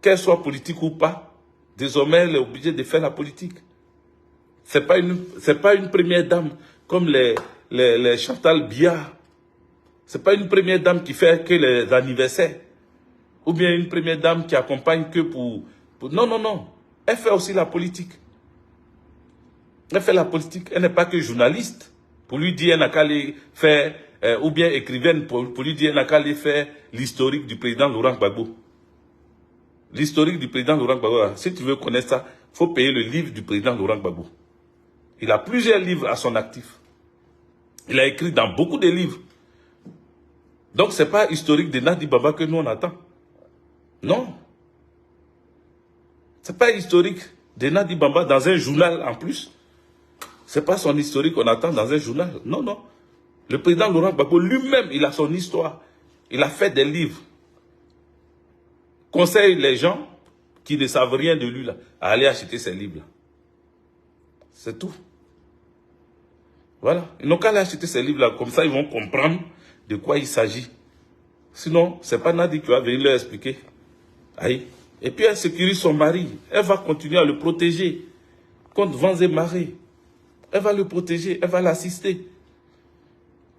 qu'elle soit politique ou pas, désormais elle est obligée de faire la politique. C'est pas une première dame comme les Chantal Biya. C'est pas une première dame qui fait que les anniversaires. Ou bien une première dame qui accompagne que pour... Non. Elle fait aussi la politique. Elle fait la politique. Elle n'est pas que journaliste. Pour lui dire, elle n'a qu'à aller faire... ou bien écrivaine, pour lui dire, elle n'a qu'à aller faire l'historique du président Laurent Gbagbo. L'historique du président Laurent Gbagbo. Si tu veux connaître ça, il faut payer le livre du président Laurent Gbagbo. Il a plusieurs livres à son actif. Il a écrit dans beaucoup de livres. Donc, ce n'est pas historique de Nadi Bamba que nous on attend. Non. Ce n'est pas historique de Nadi Bamba dans un journal en plus. Ce n'est pas son historique qu'on attend dans un journal. Non. Le président Laurent Gbagbo lui-même, il a son histoire. Il a fait des livres. Conseille les gens qui ne savent rien de lui là, à aller acheter ces livres-là. C'est tout. Voilà. Ils n'ont qu'à aller acheter ces livres-là. Comme ça, ils vont comprendre de quoi il s'agit. Sinon, ce n'est pas Nadi qui va venir leur expliquer. Aïe. Et puis, elle sécurise son mari. Elle va continuer à le protéger contre vents et marées. Elle va le protéger. Elle va l'assister.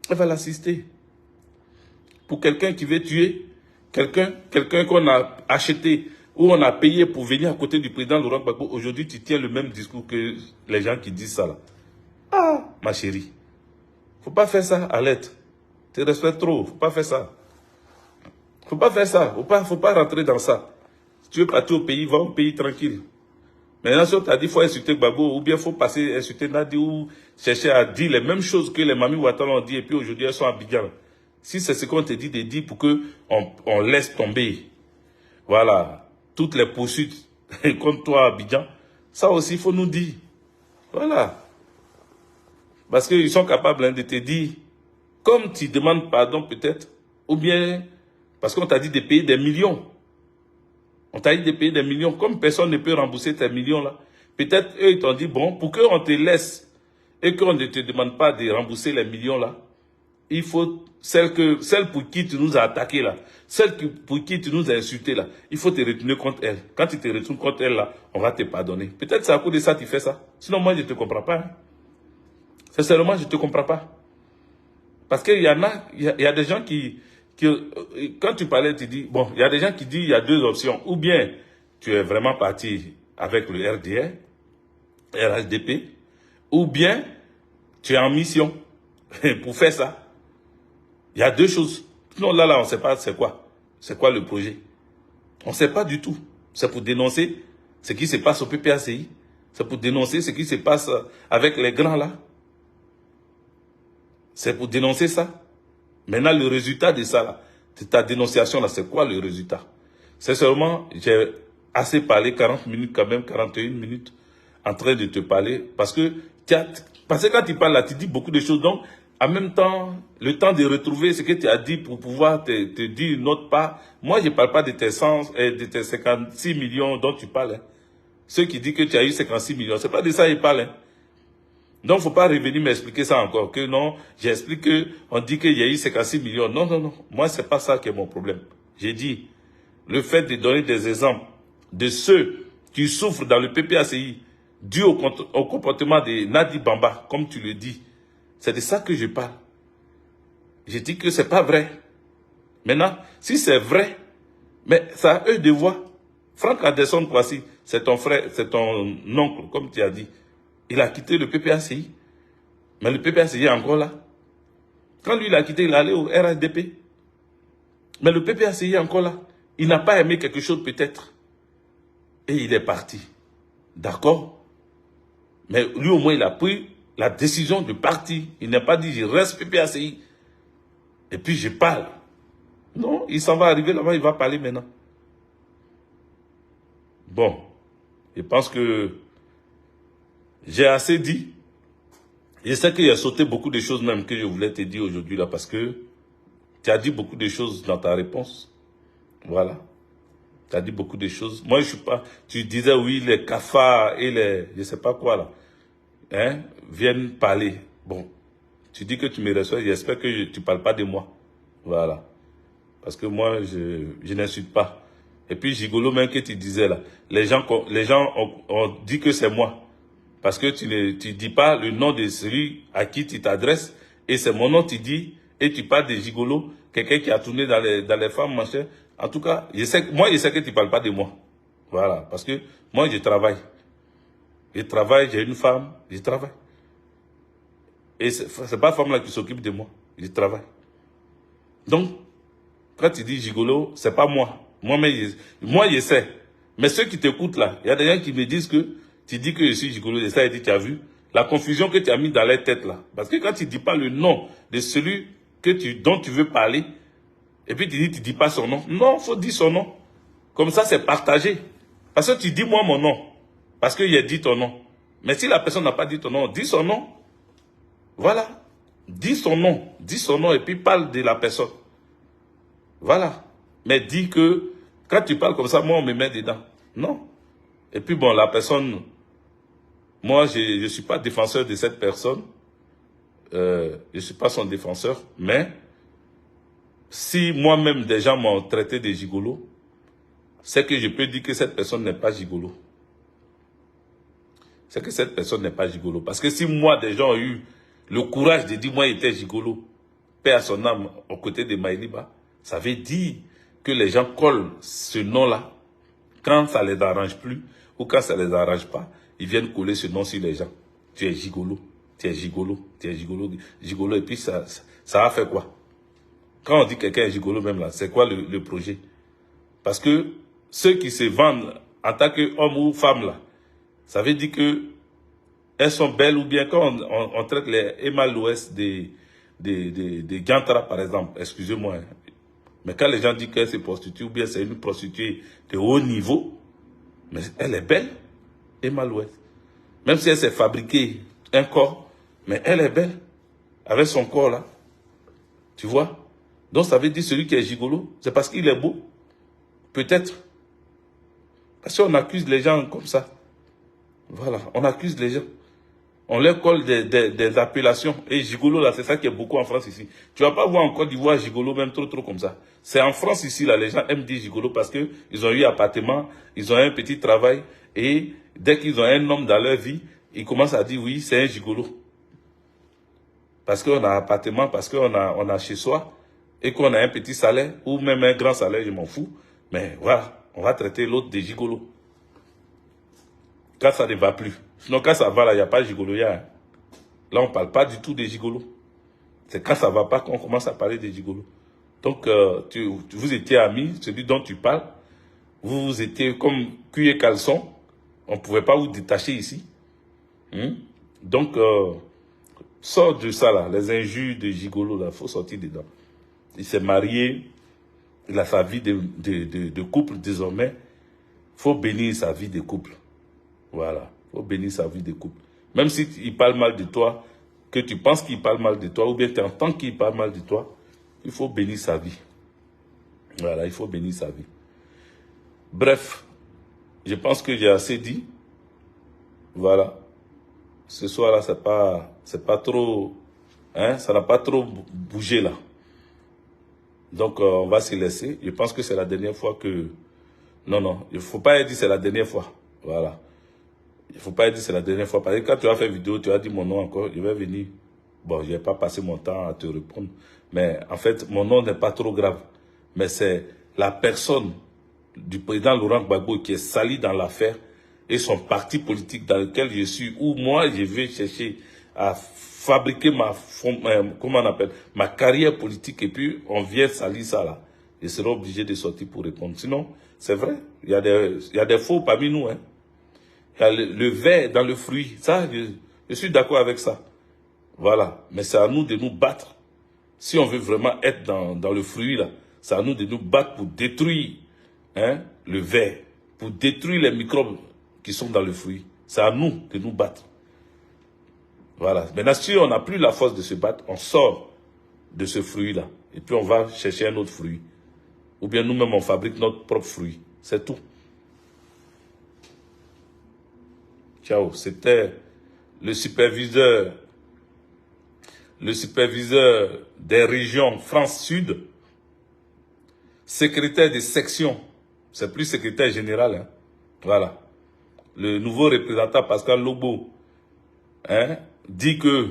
Elle va l'assister. Pour quelqu'un qui veut tuer, quelqu'un qu'on a acheté ou on a payé pour venir à côté du président Laurent Gbagbo, aujourd'hui, tu tiens le même discours que les gens qui disent ça là. Ah, ma chérie. Faut pas faire ça, Alette. Tu respectes trop. Faut pas faire ça. Faut pas faire ça. Faut pas rentrer dans ça. Tu veux partir au pays, va au pays tranquille. Maintenant, si on t'a dit qu'il faut insulter Gbagbo, ou bien il faut passer insulter Nadi, ou chercher à dire les mêmes choses que les mamies Ouattara ont dit, et puis aujourd'hui elles sont à Abidjan. Si c'est ce qu'on te dit de dire pour que on laisse tomber, voilà, toutes les poursuites contre toi à Abidjan, ça aussi il faut nous dire. Voilà. Parce qu'ils sont capables de te dire, comme tu demandes pardon peut-être, ou bien parce qu'on t'a dit de payer des millions. On t'a dit de payer des millions. Comme personne ne peut rembourser tes millions-là, peut-être eux, ils t'ont dit, bon, pour qu'on te laisse et qu'on ne te demande pas de rembourser les millions-là, il faut celle pour qui tu nous as attaqué là, pour qui tu nous as insulté là, il faut te retourner contre elle. Quand tu te retournes contre elle là, on va te pardonner. Peut-être c'est à cause de ça que tu fais ça. Sinon, moi, je ne te comprends pas. Hein. Sincèrement, je ne te comprends pas. Parce qu'il y en a, il y a des gens qui, quand tu parlais, tu dis, bon, il y a des gens qui disent, il y a deux options. Ou bien, tu es vraiment parti avec le RDR, RHDP, ou bien, tu es en mission pour faire ça. Il y a deux choses. Sinon, là, on ne sait pas c'est quoi. C'est quoi le projet. On ne sait pas du tout. C'est pour dénoncer ce qui se passe au PPACI. C'est pour dénoncer ce qui se passe avec les grands là. C'est pour dénoncer ça. Maintenant, le résultat de ça, là, de ta dénonciation, là, c'est quoi le résultat? C'est seulement, j'ai assez parlé, 40 minutes quand même, 41 minutes, en train de te parler, parce que quand tu parles là, tu dis beaucoup de choses, donc, en même temps, le temps de retrouver ce que tu as dit pour pouvoir te dire une autre part. Moi, je ne parle pas de tes 56 millions dont tu parles. Hein. Ceux qui disent que tu as eu 56 millions, c'est pas de ça qu'ils parlent. Hein. Donc, il ne faut pas revenir m'expliquer ça encore. Que non, j'explique qu'on dit qu'il y a eu 56 millions. Non, non, non. Moi, ce n'est pas ça qui est mon problème. J'ai dit, le fait de donner des exemples de ceux qui souffrent dans le PPACI dû au comportement de Nadi Bamba, comme tu le dis, c'est de ça que je parle. Je dis que ce n'est pas vrai. Maintenant, si c'est vrai, mais ça a eux de voir. Franck Anderson, voici, c'est ton frère, c'est ton oncle, comme tu as dit. Il a quitté le PPACI. Mais le PPACI est encore là. Quand lui, il a quitté, il est allé au RHDP. Mais le PPACI est encore là. Il n'a pas aimé quelque chose peut-être. Et il est parti. D'accord? Mais lui, au moins, il a pris la décision de partir. Il n'a pas dit, je reste PPACI. Et puis, je parle. Non, il s'en va arriver là-bas, il va parler maintenant. Bon, je pense que j'ai assez dit. Je sais qu'il y a sauté beaucoup de choses même que je voulais te dire aujourd'hui là parce que tu as dit beaucoup de choses dans ta réponse. Voilà. Tu as dit beaucoup de choses. Moi, je suis pas... Tu disais oui, les cafards et les... Je sais pas quoi là. Hein, viennent parler. Bon. Tu dis que tu me reçois. J'espère que tu parles pas de moi. Voilà. Parce que moi, je n'insulte pas. Et puis, Gigolo, même que tu disais là. Les gens ont dit que c'est moi. Parce que tu ne dis pas le nom de celui à qui tu t'adresses. Et c'est mon nom, tu dis. Et tu parles de Gigolo. Quelqu'un qui a tourné dans les femmes, machin. En tout cas, je sais que tu ne parles pas de moi. Voilà. Parce que moi, je travaille. Je travaille, j'ai une femme, je travaille. Et ce n'est pas la femme là qui s'occupe de moi. Je travaille. Donc, quand tu dis gigolo, ce n'est pas moi. Moi, je sais. Mais ceux qui t'écoutent là, il y a des gens qui me disent que tu dis que je suis gigolo. Et ça, tu as vu la confusion que tu as mis dans les têtes là. Parce que quand tu ne dis pas le nom de celui dont tu veux parler, et puis tu dis pas son nom. Non, il faut dire son nom. Comme ça, c'est partagé. Parce que tu dis moi mon nom. Parce qu'il a dit ton nom. Mais si la personne n'a pas dit ton nom, dis son nom. Voilà. Dis son nom et puis parle de la personne. Voilà. Mais dis que, quand tu parles comme ça, moi on me met dedans. Non. Et puis bon, la personne, moi je ne suis pas défenseur de cette personne. Je ne suis pas son défenseur. Mais, si moi-même des gens m'ont traité de gigolo, c'est que je peux dire que cette personne n'est pas gigolo. C'est que cette personne n'est pas gigolo. Parce que si moi, des gens ont eu le courage de dire moi, il était gigolo, paix à son âme, aux côtés de Maïliba, ça veut dire que les gens collent ce nom-là quand ça ne les arrange plus ou quand ça ne les arrange pas. Ils viennent coller ce nom sur les gens. Tu es gigolo, tu es gigolo, tu es gigolo, gigolo. Et puis ça a fait quoi? Quand on dit quelqu'un est gigolo même là, c'est quoi le projet? Parce que ceux qui se vendent en tant qu'hommes ou femmes, là, ça veut dire que elles sont belles, ou bien quand on traite les Emma Louest des Gantara, par exemple, excusez-moi, hein. Mais quand les gens disent qu'elle se prostitue, ou bien c'est une prostituée de haut niveau, mais elle est belle, Emma Louest. Même si elle s'est fabriquée un corps, mais elle est belle, avec son corps là. Tu vois? Donc ça veut dire celui qui est gigolo, c'est parce qu'il est beau. Peut-être. Parce qu'on accuse les gens comme ça. Voilà, on accuse les gens. On leur colle des appellations. Et gigolo, là, c'est ça qui est beaucoup en France ici. Tu vas pas voir en Côte d'Ivoire gigolo, même trop comme ça. C'est en France ici, là, les gens aiment dire gigolo parce qu'ils ont eu appartement, ils ont un petit travail. Et dès qu'ils ont un homme dans leur vie, ils commencent à dire oui, c'est un gigolo. Parce qu'on a un appartement, parce qu'on a chez soi, et qu'on a un petit salaire, ou même un grand salaire, je m'en fous. Mais voilà, on va traiter l'autre de gigolo. Quand ça ne va plus. Sinon, quand ça va, là, il n'y a pas de gigoloya. Hein. Là, on ne parle pas du tout des gigolos. C'est quand ça ne va pas qu'on commence à parler des gigolos. Donc, vous étiez amis, celui dont tu parles. Vous étiez comme cuir et caleçon. On ne pouvait pas vous détacher ici. Donc, sors de ça, là. Les injures de gigolo, là, il faut sortir dedans. Il s'est marié. Il a sa vie de couple désormais. Il faut bénir sa vie de couple. Voilà. Il faut bénir sa vie de couple. Même s'il parle mal de toi, que tu penses qu'il parle mal de toi, ou bien tu entends qu'il parle mal de toi, il faut bénir sa vie. Voilà, il faut bénir sa vie. Bref, je pense que j'ai assez dit. Voilà. Ce soir-là, c'est pas trop, hein, ça n'a pas trop bougé là. Donc, on va se laisser. Je pense que c'est la dernière fois que... Non, il ne faut pas dire c'est la dernière fois. Voilà. Il ne faut pas dire c'est la dernière fois. Parce que quand tu as fait vidéo, tu as dit mon nom encore, je vais venir. Bon, je ne vais pas passer mon temps à te répondre. Mais en fait, mon nom n'est pas trop grave. Mais c'est la personne du président Laurent Gbagbo qui est salie dans l'affaire et son parti politique dans lequel je suis, où moi, je vais chercher à fabriquer ma carrière politique et puis on vient salir ça là. Je serai obligé de sortir pour répondre. Sinon, c'est vrai, il y a des faux parmi nous, hein. Il y a le verre dans le fruit. Ça, je suis d'accord avec ça. Voilà. Mais c'est à nous de nous battre. Si on veut vraiment être dans le fruit, là, c'est à nous de nous battre pour détruire, hein, le verre, pour détruire les microbes qui sont dans le fruit. C'est à nous de nous battre. Voilà. Maintenant, si on n'a plus la force de se battre, on sort de ce fruit-là. Et puis on va chercher un autre fruit. Ou bien nous-mêmes, on fabrique notre propre fruit. C'est tout. Ciao, c'était le superviseur des régions France-Sud, secrétaire de section, c'est plus secrétaire général, hein. Voilà. Le nouveau représentant Pascal Lobo, hein, dit que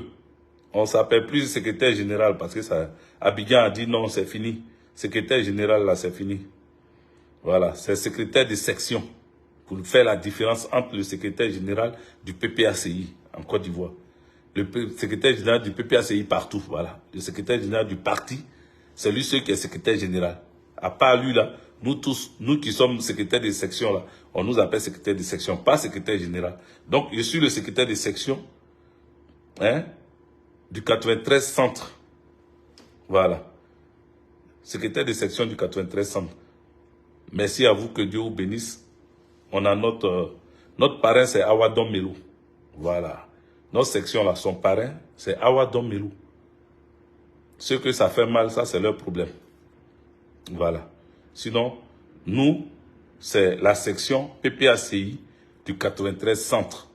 on s'appelle plus secrétaire général parce que ça, Abidjan a dit non, c'est fini. Secrétaire général, là, c'est fini. Voilà, c'est secrétaire de section. Pour faire la différence entre le secrétaire général du PPACI en Côte d'Ivoire. Le secrétaire général du PPACI partout, voilà. Le secrétaire général du parti, c'est lui seul qui est secrétaire général. À part lui là, nous tous, nous qui sommes secrétaires de section là, on nous appelle secrétaire de section, pas secrétaire général. Donc je suis le secrétaire de section, hein, du 93 centre. Voilà. Secrétaire de section du 93 centre. Merci à vous, que Dieu vous bénisse. On a notre parrain, c'est Awadon Melou. Voilà. Notre section là, son parrain, c'est Awadon Melou. Ceux que ça fait mal, ça c'est leur problème. Voilà. Sinon, nous, c'est la section PPACI du 93 centre.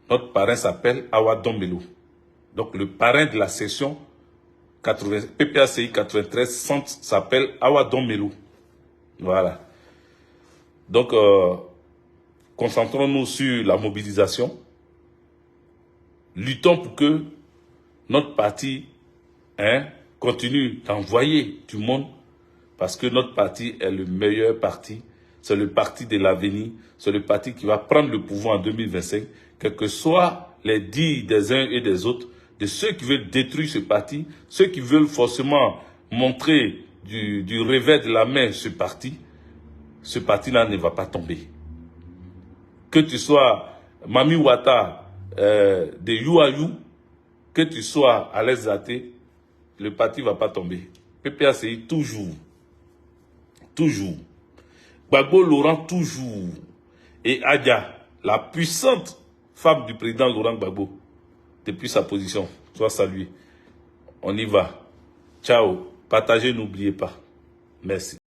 Notre parrain s'appelle Awadon Melou. Donc le parrain de la section PPACI 93 centre s'appelle Awadon Melou. Voilà. Donc, concentrons-nous sur la mobilisation. Luttons pour que notre parti, hein, continue d'envoyer du monde, parce que notre parti est le meilleur parti. C'est le parti de l'avenir. C'est le parti qui va prendre le pouvoir en 2025, quels que soient les dires des uns et des autres, de ceux qui veulent détruire ce parti, ceux qui veulent forcément montrer du revers de la main ce parti. ce parti-là ne va pas tomber. Que tu sois Mami Ouattara de You, que tu sois à l'aise athée, le parti ne va pas tomber. PPACI toujours. Toujours. Gbagbo Laurent toujours. Et Adja, la puissante femme du président Laurent Gbagbo, depuis sa position, soit saluée. On y va. Ciao. Partagez, n'oubliez pas. Merci.